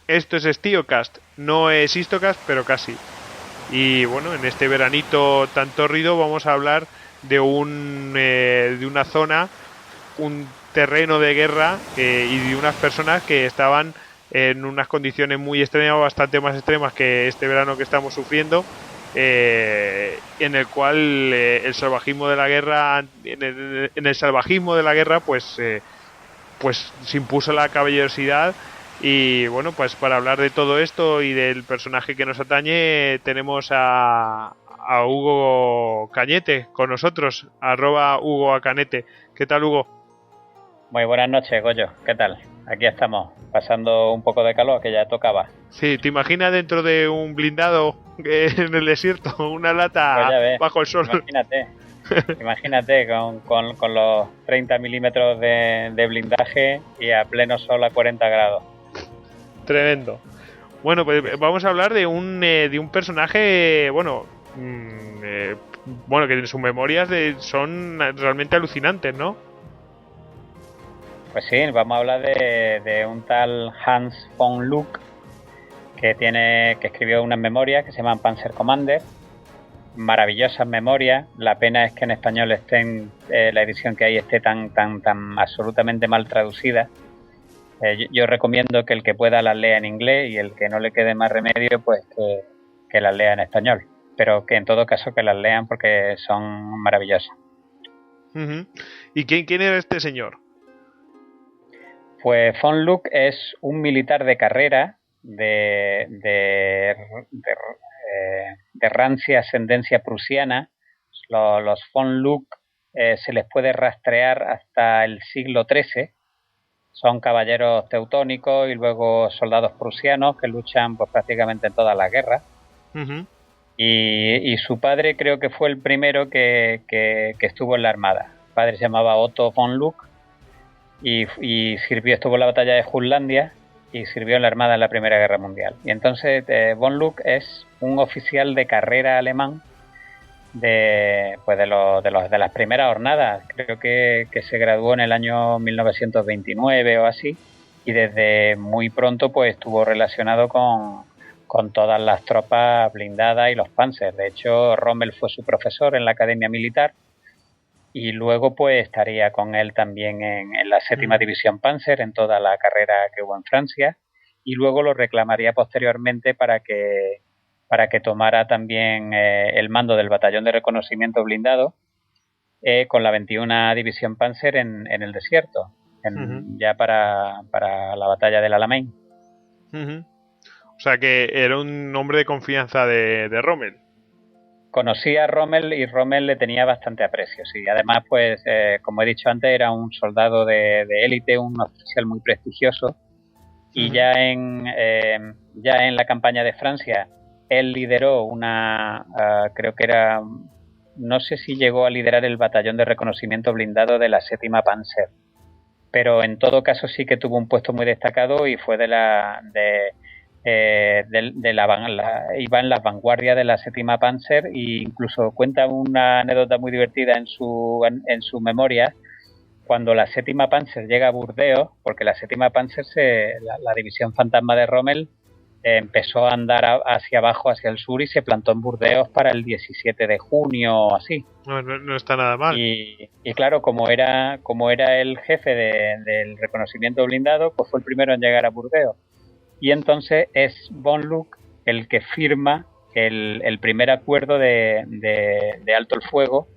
Esto es StioCast, no es Histocast, pero casi. Y bueno, en este veranito tan tórrido vamos a hablar de de una zona, un terreno de guerra y de unas personas que estaban en unas condiciones muy extremas, bastante más extremas que este verano que estamos sufriendo, en el cual el salvajismo de la guerra, en el salvajismo de la guerra, pues se impuso la caballerosidad. Y bueno, pues para hablar de todo esto y del personaje que nos atañe, tenemos a Hugo Cañete con nosotros, @Hugo Acanete. ¿Qué tal, Hugo? Muy buenas noches, Goyo. ¿Qué tal? Aquí estamos, pasando un poco de calor, que ya tocaba. Sí, ¿te imaginas dentro de un blindado en el desierto, una Pues lata ya ves, bajo el sol? imagínate con los 30 milímetros de blindaje y a pleno sol a 40 grados. Tremendo. Bueno, pues vamos a hablar de un personaje, bueno, que en sus memorias son realmente alucinantes, ¿no? Pues sí, vamos a hablar de un tal Hans von Luck que escribió unas memorias que se llaman Panzer Commander. Maravillosas memorias. La pena es que en español la edición que hay esté tan absolutamente mal traducida. Yo recomiendo que el que pueda las lea en inglés y el que no le quede más remedio, pues que las lea en español. Pero que en todo caso que las lean porque son maravillosas. Uh-huh. ¿Y quién era este señor? Pues von Luck es un militar de carrera de rancia ascendencia prusiana. Los von Luck se les puede rastrear hasta el siglo XIII. Son caballeros teutónicos y luego soldados prusianos que luchan pues prácticamente en todas las guerras. Uh-huh. Y su padre creo que fue el primero que estuvo en la armada. El padre se llamaba Otto von Luck y estuvo en la batalla de Jutlandia y sirvió en la armada en la Primera Guerra Mundial. Y entonces von Luck es un oficial de carrera alemán de las primeras jornadas. Creo que se graduó en el año 1929 o así, y desde muy pronto pues estuvo relacionado con todas las tropas blindadas y los Panzer. De hecho, Rommel fue su profesor en la Academia Militar y luego pues estaría con él también en la 7ª División Panzer en toda la carrera que hubo en Francia, y luego lo reclamaría posteriormente para que tomara también el mando del batallón de reconocimiento blindado con la 21 División Panzer en el desierto, ya para la batalla del Alamein. Uh-huh. O sea que era un hombre de confianza de Rommel. Conocía a Rommel y Rommel le tenía bastante aprecio, sí. Además, pues, como he dicho antes, era un soldado de élite, un oficial muy prestigioso. Y ya en la campaña de Francia, él lideró creo que era, no sé si llegó a liderar el batallón de reconocimiento blindado de la 7ª Panzer, pero en todo caso sí que tuvo un puesto muy destacado y fue iba en las vanguardias de la 7ª Panzer, e incluso cuenta una anécdota muy divertida en su memoria cuando la 7ª Panzer llega a Burdeos, porque la 7ª Panzer, la división fantasma de Rommel, empezó a andar hacia abajo, hacia el sur, y se plantó en Burdeos para el 17 de junio o así. No está nada mal. Y claro, como era el jefe del reconocimiento blindado, pues fue el primero en llegar a Burdeos. Y entonces es von Luck el que firma el primer acuerdo de alto el fuego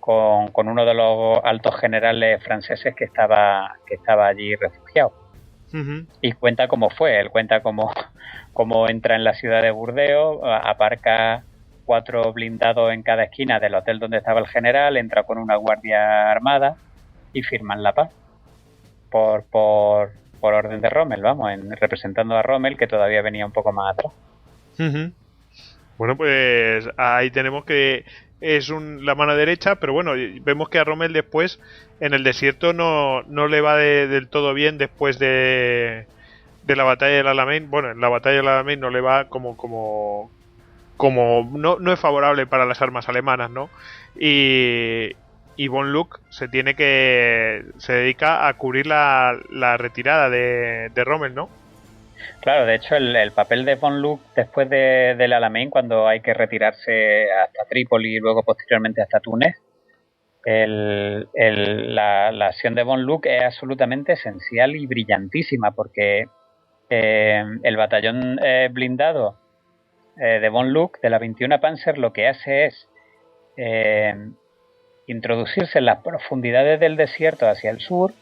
con uno de los altos generales franceses que estaba allí refugiado. Uh-huh. Y cuenta cómo fue. Él cuenta cómo entra en la ciudad de Burdeos, aparca 4 blindados en cada esquina del hotel donde estaba el general, entra con una guardia armada y firman la paz por orden de Rommel, representando a Rommel, que todavía venía un poco más atrás. Uh-huh. Bueno, pues ahí tenemos que es la mano derecha, pero bueno, vemos que a Rommel después en el desierto no le va del todo bien después de la batalla del Alamein. Bueno, en la batalla del Alamein no le va como no es favorable para las armas alemanas, ¿no? Y von Luck se dedica a cubrir la retirada de Rommel, ¿no? Claro, de hecho el papel de Von Luke después del Alamein, cuando hay que retirarse hasta Trípoli y luego posteriormente hasta Túnez, la acción de Von Luke es absolutamente esencial y brillantísima, porque el batallón blindado de Von Luke de la 21 Panzer lo que hace es introducirse en las profundidades del desierto hacia el sur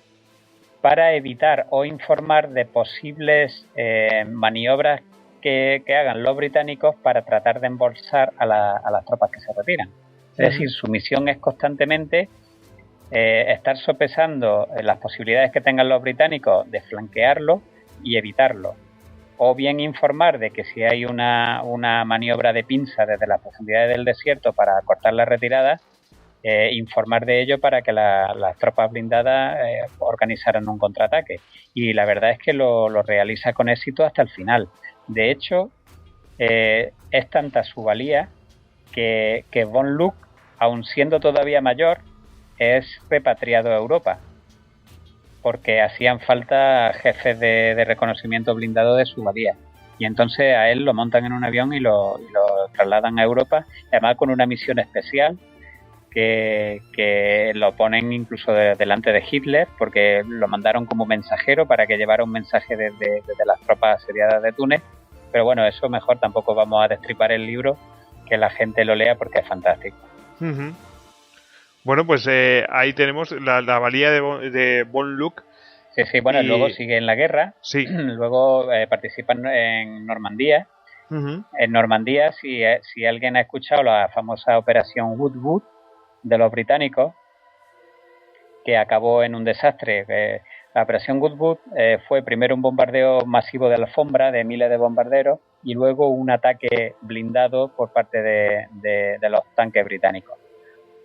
para evitar o informar de posibles maniobras que hagan los británicos para tratar de embolsar a las tropas que se retiran. Es decir, su misión es constantemente estar sopesando las posibilidades que tengan los británicos de flanquearlo y evitarlo. O bien informar de que si hay una maniobra de pinza desde las profundidades del desierto para cortar la retirada, informar de ello para que las tropas blindadas organizaran un contraataque. Y la verdad es que lo realiza con éxito hasta el final. De hecho, es tanta su valía que Von Luke, aun siendo todavía mayor, es repatriado a Europa, porque hacían falta jefes de reconocimiento blindado de su valía. Y entonces a él lo montan en un avión y lo trasladan a Europa, además con una misión especial que lo ponen incluso delante de Hitler, porque lo mandaron como mensajero para que llevara un mensaje desde las tropas asediadas de Túnez. Pero bueno, eso mejor tampoco vamos a destripar el libro, que la gente lo lea porque es fantástico. Uh-huh. Bueno, pues ahí tenemos la valía de Von Luke. Sí, bueno, luego sigue en la guerra. Sí. Luego participan en Normandía. Uh-huh. En Normandía, si alguien ha escuchado la famosa operación Woodwood de los británicos, que acabó en un desastre. La operación Woodwood fue primero un bombardeo masivo de alfombra de miles de bombarderos y luego un ataque blindado por parte de los tanques británicos,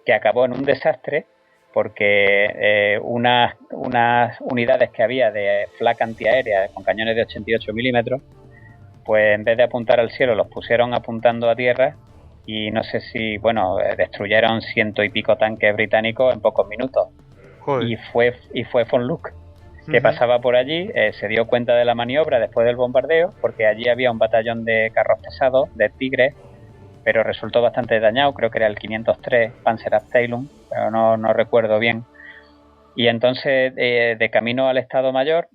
que acabó en un desastre porque unas unidades que había de flak antiaérea con cañones de 88 milímetros, pues en vez de apuntar al cielo los pusieron apuntando a tierra y no sé si, destruyeron 100 y pico tanques británicos en pocos minutos. Joder. Y fue Von Luke, que pasaba por allí, se dio cuenta de la maniobra después del bombardeo, porque allí había un batallón de carros pesados, de Tigres, pero resultó bastante dañado, creo que era el 503 Panzerabteilung, pero no recuerdo bien. Y entonces, de camino al Estado Mayor,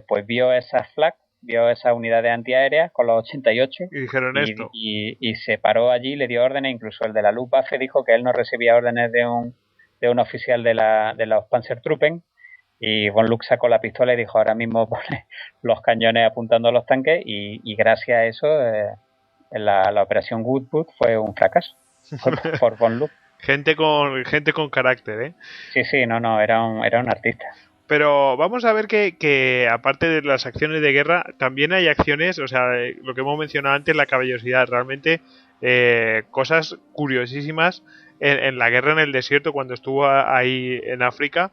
pues vio esas flak, vio esas unidades antiaéreas con los 88 y dijeron esto. Y se paró allí, le dio órdenes, incluso el de la Luftwaffe dijo que él no recibía órdenes de un oficial de los Panzertruppen, y Von Luke sacó la pistola y dijo: ahora mismo pone los cañones apuntando a los tanques, y gracias a eso la operación Woodwood fue un fracaso por Von Luke. Gente con carácter, ¿eh? Sí, no, era un artista. Pero vamos a ver que aparte de las acciones de guerra, también hay acciones, o sea, lo que hemos mencionado antes, la caballerosidad, realmente cosas curiosísimas en la guerra en el desierto, cuando estuvo ahí en África,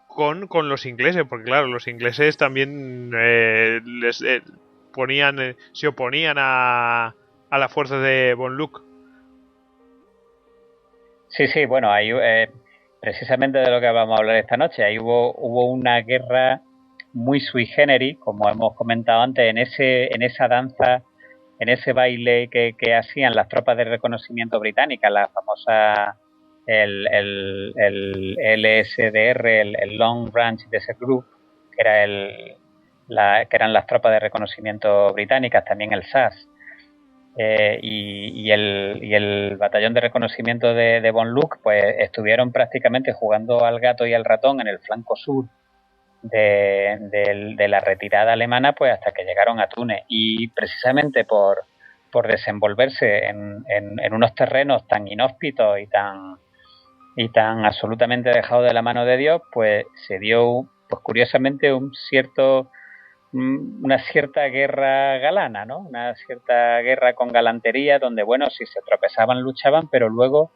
con los ingleses, porque claro, los ingleses también se oponían a la fuerza de Von Luke. Sí, bueno, ahí precisamente de lo que vamos a hablar esta noche. Ahí hubo una guerra muy sui generis, como hemos comentado antes, en esa danza, en ese baile que hacían las tropas de reconocimiento británicas, la famosa el LSDR, el Long Range Desert Group, que eran las tropas de reconocimiento británicas, también el SAS. Y el batallón de reconocimiento de Von Luke, pues estuvieron prácticamente jugando al gato y al ratón en el flanco sur de la retirada alemana, pues hasta que llegaron a Túnez. Y precisamente por desenvolverse en unos terrenos tan inhóspitos y tan absolutamente dejados de la mano de Dios, pues se dio, pues curiosamente, una cierta guerra galana, ¿no? Una cierta guerra con galantería, donde, si se tropezaban, luchaban, pero luego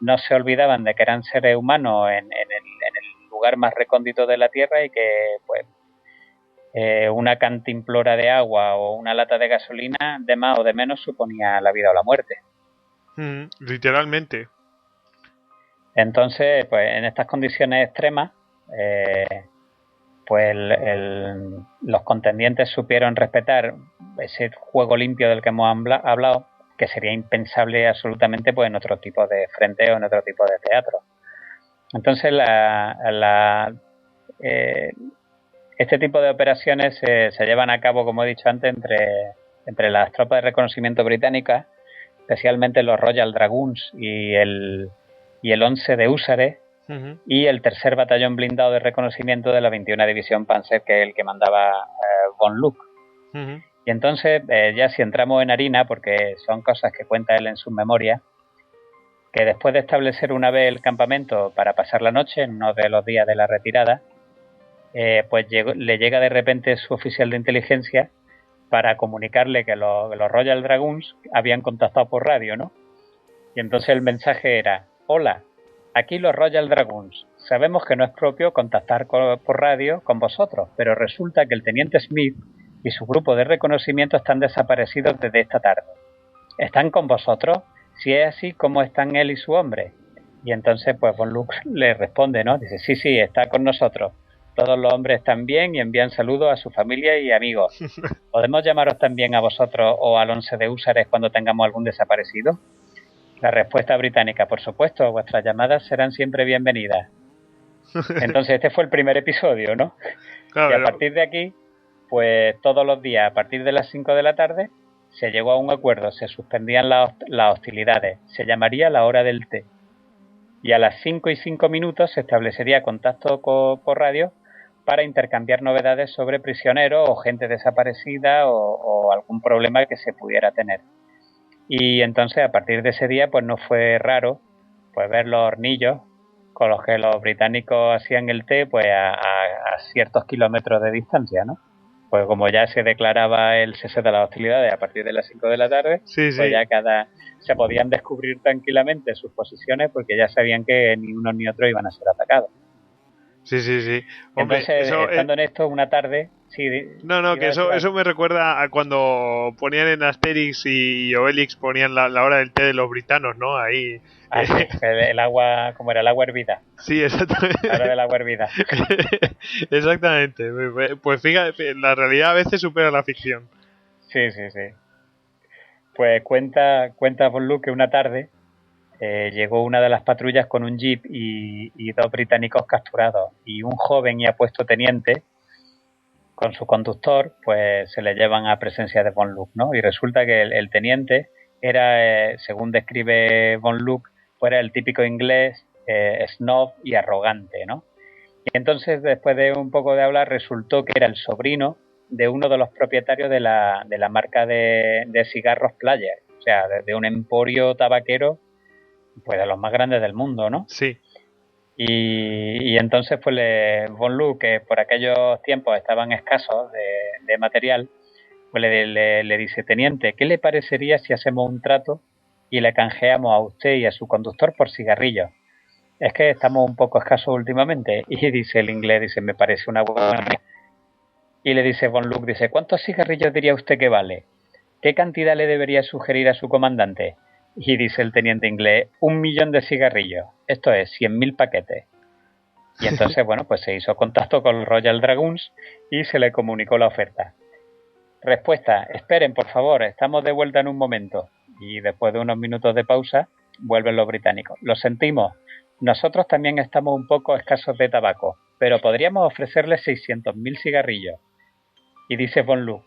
no se olvidaban de que eran seres humanos en el lugar más recóndito de la tierra, y que, pues, una cantimplora de agua o una lata de gasolina, de más o de menos, suponía la vida o la muerte. Literalmente. Entonces, pues, en estas condiciones extremas, pues los contendientes supieron respetar ese juego limpio del que hemos hablado, que sería impensable absolutamente pues en otro tipo de frente o en otro tipo de teatro. Entonces este tipo de operaciones se llevan a cabo, como he dicho antes, entre las tropas de reconocimiento británicas, especialmente los Royal Dragoons y el 11 de Húsares, y el tercer batallón blindado de reconocimiento de la 21 División Panzer, que es el que mandaba von Luck. Y entonces, ya si entramos en harina, porque son cosas que cuenta él en sus memorias, que después de establecer una vez el campamento para pasar la noche, en uno de los días de la retirada, pues le llega de repente su oficial de inteligencia para comunicarle que los Royal Dragoons habían contactado por radio, ¿no? Y entonces el mensaje era: hola, aquí los Royal Dragoons. Sabemos que no es propio contactar por radio con vosotros, pero resulta que el teniente Smith y su grupo de reconocimiento están desaparecidos desde esta tarde. ¿Están con vosotros? Si es así, ¿cómo están él y su hombre? Y entonces pues von Luck le responde, ¿no? Dice: sí, está con nosotros. Todos los hombres están bien y envían saludos a su familia y amigos. ¿Podemos llamaros también a vosotros o al 11 de Húsares cuando tengamos algún desaparecido? La respuesta británica: por supuesto, vuestras llamadas serán siempre bienvenidas. Entonces este fue el primer episodio, ¿no? Claro, y a partir de aquí, pues todos los días, a partir de las 5 de la tarde, se llegó a un acuerdo, se suspendían las hostilidades, se llamaría la hora del té. Y a las 5:05 se establecería contacto por radio para intercambiar novedades sobre prisioneros o gente desaparecida o algún problema que se pudiera tener. Y entonces a partir de ese día pues no fue raro pues ver los hornillos con los que los británicos hacían el té pues a ciertos kilómetros de distancia, ¿no? Pues como ya se declaraba el cese de las hostilidades a partir de las 5 de la tarde, pues ya se podían descubrir tranquilamente sus posiciones porque ya sabían que ni uno ni otro iban a ser atacados. Sí. Hombre, entonces, estando en esto una tarde... Sí, no, que eso me recuerda a cuando ponían en Asterix y Obelix, ponían la hora del té de los britanos, ¿no? Ahí... sí, el agua, como era el agua hervida. Sí, exactamente. La hora del agua hervida. Exactamente. Pues fíjate, la realidad a veces supera la ficción. Sí. Pues cuenta von Luck que una tarde llegó una de las patrullas con un jeep y 2 británicos capturados, y un joven y apuesto teniente con su conductor pues se le llevan a presencia de von Luck, ¿no? Y resulta que el teniente era, según describe von Luck, pues era el típico inglés snob y arrogante, ¿no? Y entonces, después de un poco de hablar, resultó que era el sobrino de uno de los propietarios de la marca de cigarros Player, o sea, de un emporio tabaquero pues de los más grandes del mundo, ¿no? Sí. Y entonces pues von Luck, que por aquellos tiempos estaban escasos de material, pues le dice: teniente, ¿qué le parecería si hacemos un trato y le canjeamos a usted y a su conductor por cigarrillos? Es que estamos un poco escasos últimamente. Y dice el inglés, dice: me parece una buena idea. Y le dice von Luck, dice: ¿cuántos cigarrillos diría usted que vale? ¿Qué cantidad le debería sugerir a su comandante? Y dice el teniente inglés: 1.000.000 de cigarrillos, esto es 100.000 paquetes. Y entonces, bueno, pues se hizo contacto con los Royal Dragoons y se le comunicó la oferta. Respuesta: esperen, por favor, estamos de vuelta en un momento. Y después de unos minutos de pausa, vuelven los británicos. Lo sentimos, nosotros también estamos un poco escasos de tabaco, pero podríamos ofrecerles 600.000 cigarrillos. Y dice von Luck: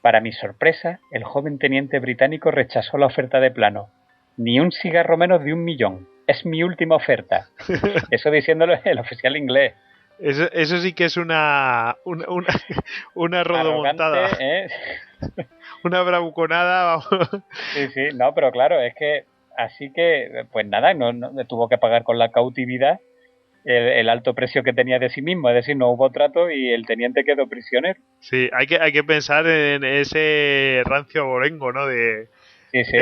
para mi sorpresa, el joven teniente británico rechazó la oferta de plano. Ni un cigarro menos de 1.000.000. Es mi última oferta. Eso diciéndolo el oficial inglés. Eso sí que es una rodomontada. ¿Eh? Una bravuconada, vamos. Sí, no, pero claro, es que así que, pues nada, no tuvo que pagar con la cautividad el alto precio que tenía de sí mismo, es decir, no hubo trato y el teniente quedó prisionero. Sí, hay que pensar en ese rancio abolengo, ¿no? Sí,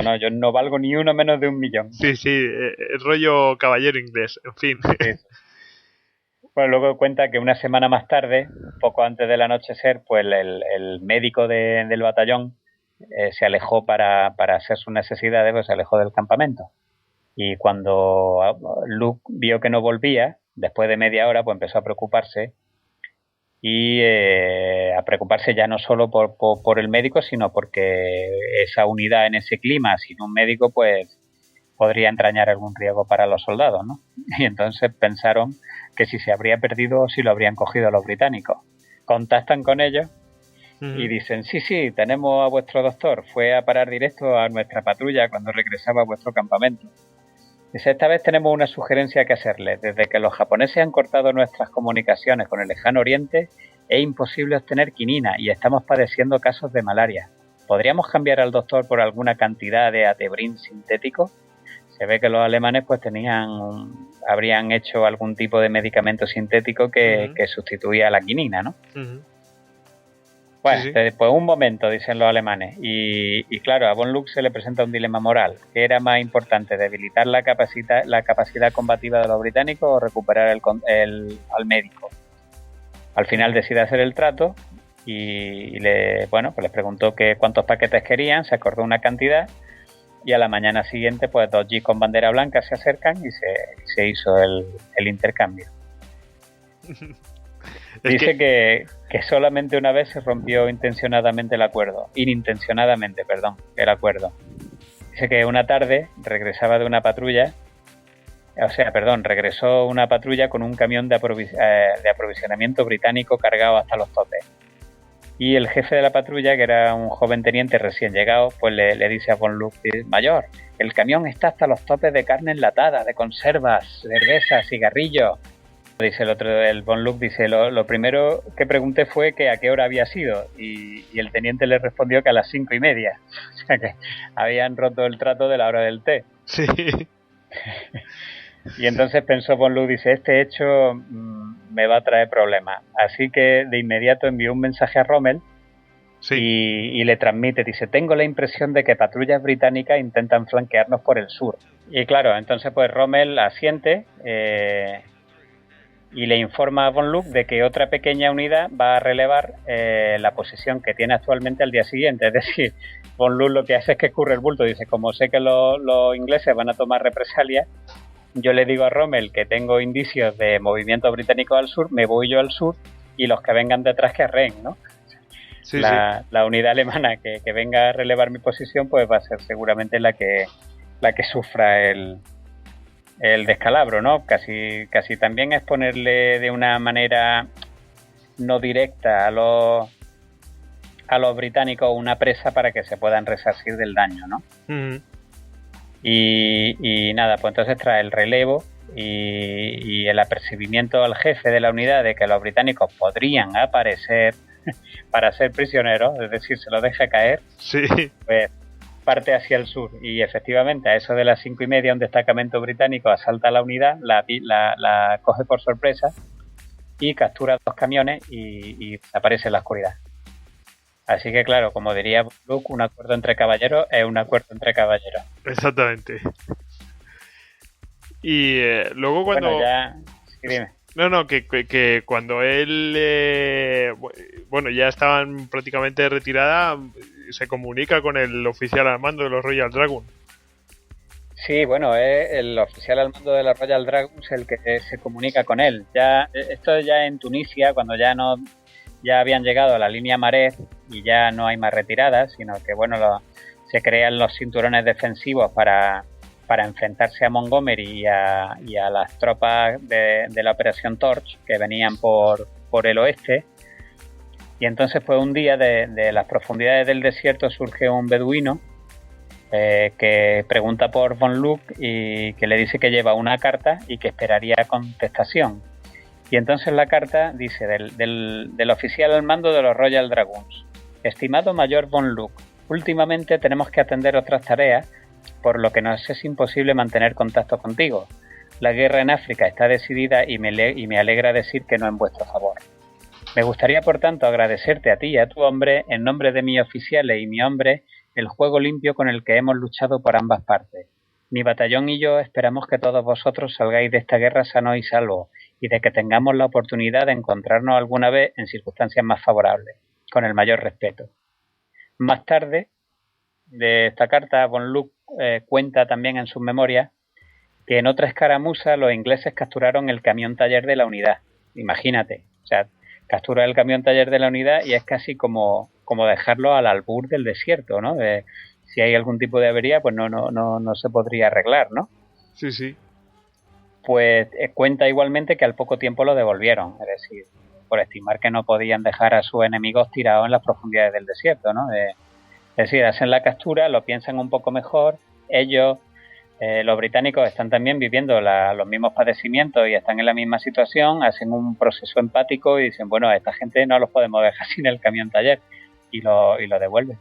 no, yo no valgo ni uno menos de 1.000.000. Sí, el rollo caballero inglés, en fin. Sí. Bueno, luego cuenta que una semana más tarde, poco antes del anochecer, pues el médico del batallón se alejó para hacer sus necesidades, pues se alejó del campamento. Y cuando Luke vio que no volvía, después de media hora, pues empezó a preocuparse y a preocuparse ya no solo por el médico, sino porque esa unidad en ese clima, sin un médico, pues podría entrañar algún riesgo para los soldados, ¿no? Y entonces pensaron que si se habría perdido o si lo habrían cogido los británicos. Contactan con ellos y dicen, sí, tenemos a vuestro doctor, fue a parar directo a nuestra patrulla cuando regresaba a vuestro campamento. Dice, esta vez tenemos una sugerencia que hacerle. Desde que los japoneses han cortado nuestras comunicaciones con el lejano oriente, es imposible obtener quinina y estamos padeciendo casos de malaria. ¿Podríamos cambiar al doctor por alguna cantidad de atebrin sintético? Se ve que los alemanes pues habrían hecho algún tipo de medicamento sintético que sustituía a la quinina, ¿no? Bueno, sí. Pues un momento, dicen los alemanes. Y claro, a von Luck se le presenta un dilema moral. ¿Qué era más importante, debilitar la capacidad combativa de los británicos o recuperar al médico? Al final decide hacer el trato y les preguntó cuántos paquetes querían, se acordó una cantidad y a la mañana siguiente pues 2 jeeps con bandera blanca se acercan y se hizo el intercambio. Dice que solamente una vez se rompió inintencionadamente el acuerdo. Dice que una tarde regresó una patrulla con un camión de aprovisionamiento británico cargado hasta los topes. Y el jefe de la patrulla, que era un joven teniente recién llegado, pues le dice a von Luck, mayor, el camión está hasta los topes de carne enlatada, de conservas, cervezas, cigarrillos. Dice el von Luck, dice, lo primero que pregunté fue que a qué hora había sido y el teniente le respondió que a las 5:30. O sea que habían roto el trato de la hora del té. Sí. Y entonces pensó von Luck, dice, este hecho me va a traer problemas. Así que de inmediato envió un mensaje a Rommel y le transmite, dice, tengo la impresión de que patrullas británicas intentan flanquearnos por el sur. Y claro, entonces pues Rommel asiente y le informa a von Luck de que otra pequeña unidad va a relevar la posición que tiene actualmente al día siguiente. Es decir, von Luck lo que hace es que escurre el bulto. Dice, como sé que los ingleses van a tomar represalias, yo le digo a Rommel que tengo indicios de movimientos británicos al sur, me voy yo al sur y los que vengan detrás que arreen, ¿no? Sí, la unidad alemana que venga a relevar mi posición pues va a ser seguramente la que sufra el descalabro, ¿no? Casi también es ponerle de una manera no directa a los británicos una presa para que se puedan resarcir del daño, ¿no? Uh-huh. Y nada, pues entonces trae el relevo y el apercibimiento al jefe de la unidad de que los británicos podrían aparecer para ser prisioneros, es decir, se lo deja caer, pues parte hacia el sur y efectivamente a eso de las 5:30 un destacamento británico asalta la unidad, la coge por sorpresa y captura 2 camiones y desaparece en la oscuridad. Así que claro, como diría Luke, un acuerdo entre caballeros es un acuerdo entre caballeros. Exactamente. Y luego cuando... Bueno, ya... Sí, dime. No, que cuando él... ya estaban prácticamente retirada, se comunica con el oficial al mando de los Royal Dragoons. Sí, bueno, es el oficial al mando de los Royal Dragoons el que se comunica con él. Esto ya en Tunisia, cuando ya habían llegado a la línea Marez y ya no hay más retiradas, sino que se crean los cinturones defensivos para enfrentarse a Montgomery y a las tropas de la Operación Torch que venían por el oeste. Y entonces pues un día de las profundidades del desierto surge un beduino que pregunta por von Luck y que le dice que lleva una carta y que esperaría contestación. Y entonces la carta dice del oficial al mando de los Royal Dragoons: estimado mayor von Luck, últimamente tenemos que atender otras tareas, por lo que nos es imposible mantener contacto contigo. La guerra en África está decidida y me alegra decir que no en vuestro favor. Me gustaría, por tanto, agradecerte a ti y a tu hombre, en nombre de mis oficiales y mi hombre, el juego limpio con el que hemos luchado por ambas partes. Mi batallón y yo esperamos que todos vosotros salgáis de esta guerra sanos y salvos, y de que tengamos la oportunidad de encontrarnos alguna vez en circunstancias más favorables, con el mayor respeto. Más tarde de esta carta, von Luck cuenta también en sus memorias que en otra escaramuza los ingleses capturaron el camión taller de la unidad. Imagínate, o sea, captura el camión taller de la unidad y es casi como dejarlo al albur del desierto, ¿no? Si hay algún tipo de avería, pues no se podría arreglar, ¿no? Sí, sí. Pues cuenta igualmente que al poco tiempo lo devolvieron, es decir, por estimar que no podían dejar a sus enemigos tirados en las profundidades del desierto, ¿no? Es decir, hacen la captura, lo piensan un poco mejor, ellos, los británicos, están también viviendo los mismos padecimientos y están en la misma situación, hacen un proceso empático y dicen, bueno, a esta gente no los podemos dejar sin el camión taller, y lo devuelven.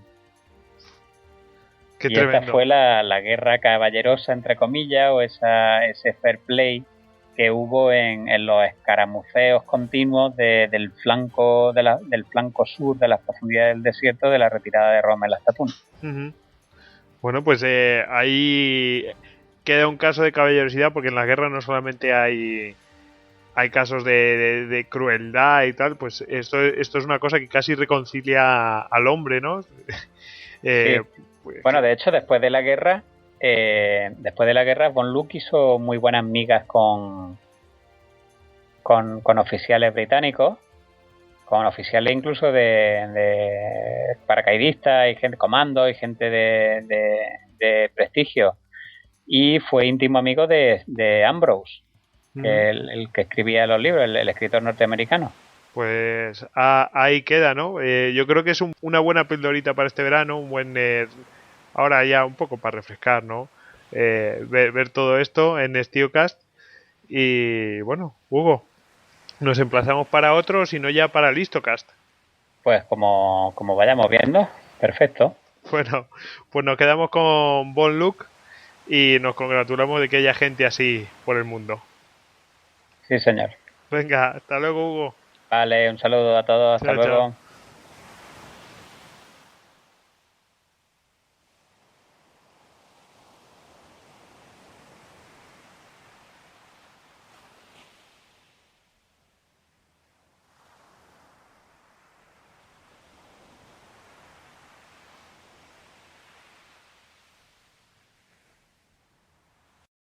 Qué y tremendo. Esta fue la guerra caballerosa, entre comillas, o ese fair play que hubo en los escaramuceos continuos del flanco sur de las profundidades del desierto de la retirada de Roma en las Tatunas. Uh-huh. Bueno, pues ahí queda un caso de caballerosidad, porque en la guerra no solamente hay casos de crueldad y tal, pues esto es una cosa que casi reconcilia al hombre, ¿no? Sí. Pues, bueno, de hecho, después de la guerra, Von Luck hizo muy buenas migas con oficiales británicos, con oficiales incluso de paracaidistas y gente comando y gente de prestigio, y fue íntimo amigo de Ambrose, que el que escribía los libros, el escritor norteamericano. Pues ahí queda, ¿no? Yo creo que es una buena pildorita para este verano, un buen ahora ya un poco para refrescar, ¿no? Ver todo esto en StioCast. Y bueno, Hugo, nos emplazamos para otro, si no ya para el Histocast. Pues como vayamos viendo, perfecto. Bueno, pues nos quedamos con Von Luck y nos congratulamos de que haya gente así por el mundo. Sí, señor. Venga, hasta luego, Hugo. Vale, un saludo a todos, hasta luego. Chao.